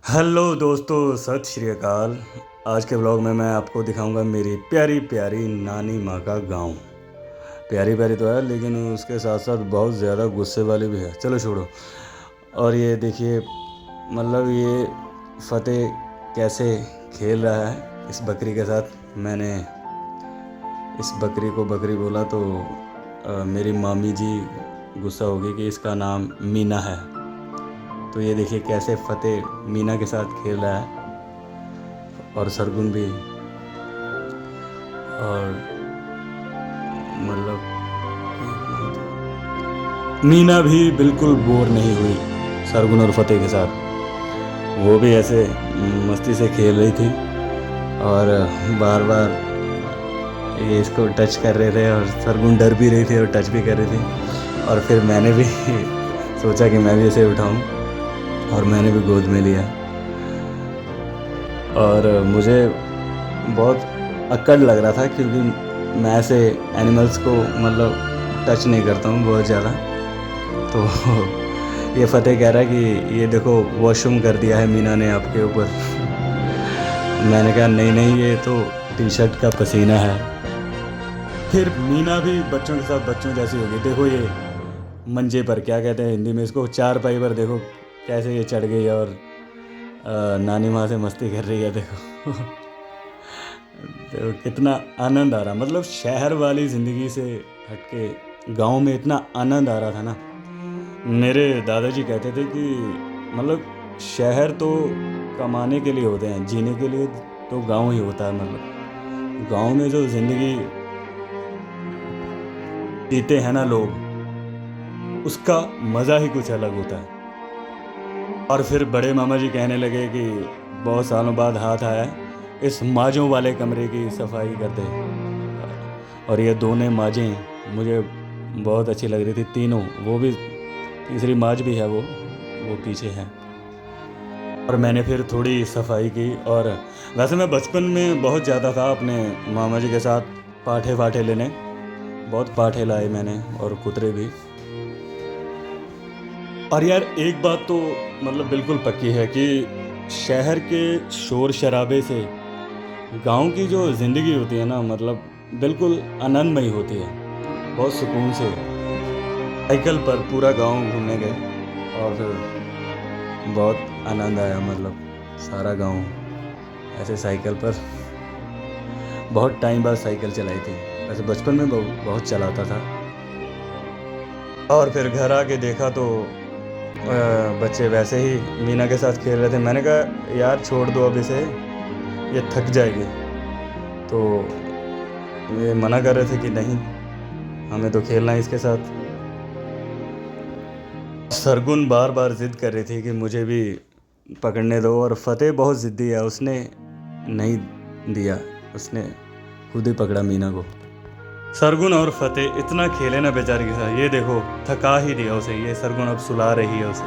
Hello दोस्तों, सत श्री अकाल। आज के व्लॉग में मैं आपको दिखाऊंगा मेरी प्यारी प्यारी नानी माँ का गांव। प्यारी प्यारी तो है लेकिन उसके साथ साथ बहुत ज़्यादा गुस्से वाली भी है। चलो छोड़ो। और ये देखिए, मतलब ये फतेह कैसे खेल रहा है इस बकरी के साथ। मैंने इस बकरी को बकरी बोला तो मेरी मामी जी गुस्सा होगी कि इसका नाम मीना है। तो ये देखिए कैसे फतेह मीना के साथ खेल रहा है और सरगुन भी। और मतलब मीना भी बिल्कुल बोर नहीं हुई सरगुन और फतेह के साथ। वो भी ऐसे मस्ती से खेल रही थी और बार बार ये इसको टच कर रहे थे और सरगुन डर भी रही थी और टच भी कर रही थी। और फिर मैंने भी सोचा कि मैं भी इसे उठाऊं और मैंने भी गोद में लिया। और मुझे बहुत अक्कड़ लग रहा था क्योंकि मैं ऐसे एनिमल्स को मतलब टच नहीं करता हूँ बहुत ज़्यादा। तो ये फतेह कह रहा है कि ये देखो वॉशरूम कर दिया है मीना ने आपके ऊपर। मैंने कहा नहीं नहीं, ये तो टी शर्ट का पसीना है। फिर मीना भी बच्चों के साथ बच्चों जैसी होगी। देखो ये मंजे पर, क्या कहते हैं हिंदी में इसको, चारपाई पर देखो कैसे ये चढ़ गई और नानी माँ से मस्ती कर रही है। देखो देखो कितना आनंद आ रहा। मतलब शहर वाली ज़िंदगी से हटके गांव में इतना आनंद आ रहा था ना। मेरे दादाजी कहते थे कि मतलब शहर तो कमाने के लिए होते हैं, जीने के लिए तो गांव ही होता है। मतलब गांव में जो ज़िंदगी जीते हैं ना लोग, उसका मज़ा ही कुछ अलग होता है। और फिर बड़े मामा जी कहने लगे कि बहुत सालों बाद हाथ आया है, इस माजों वाले कमरे की सफाई कर दे। और ये दोनों माजें मुझे बहुत अच्छी लग रही थी, तीनों। वो भी तीसरी माज भी है, वो पीछे है। और मैंने फिर थोड़ी सफाई की। और वैसे मैं बचपन में बहुत ज़्यादा था अपने मामा जी के साथ पाठे वाठे लेने। बहुत पाठे लाए मैंने और कुतरे भी। और यार एक बात तो मतलब बिल्कुल पक्की है कि शहर के शोर शराबे से गांव की जो ज़िंदगी होती है ना, मतलब बिल्कुल आनंदमयी होती है। बहुत सुकून से साइकिल पर पूरा गांव घूमने गए और फिर बहुत आनंद आया। मतलब सारा गांव ऐसे साइकिल पर बहुत टाइम बाद साइकिल चलाई थी। वैसे बचपन में बहुत चलाता था। और फिर घर आके देखा तो बच्चे वैसे ही मीना के साथ खेल रहे थे। मैंने कहा यार छोड़ दो अब इसे, ये थक जाएगी। तो ये मना कर रहे थे कि नहीं, हमें तो खेलना है इसके साथ। सरगुन बार बार ज़िद कर रही थी कि मुझे भी पकड़ने दो। और फतेह बहुत ज़िद्दी है, उसने नहीं दिया, उसने खुद ही पकड़ा मीना को। सरगुन और फतेह इतना खेले ना बेचारी के साथ। ये देखो थका ही दिया उसे, ये सरगुन अब सुला रही है उसे।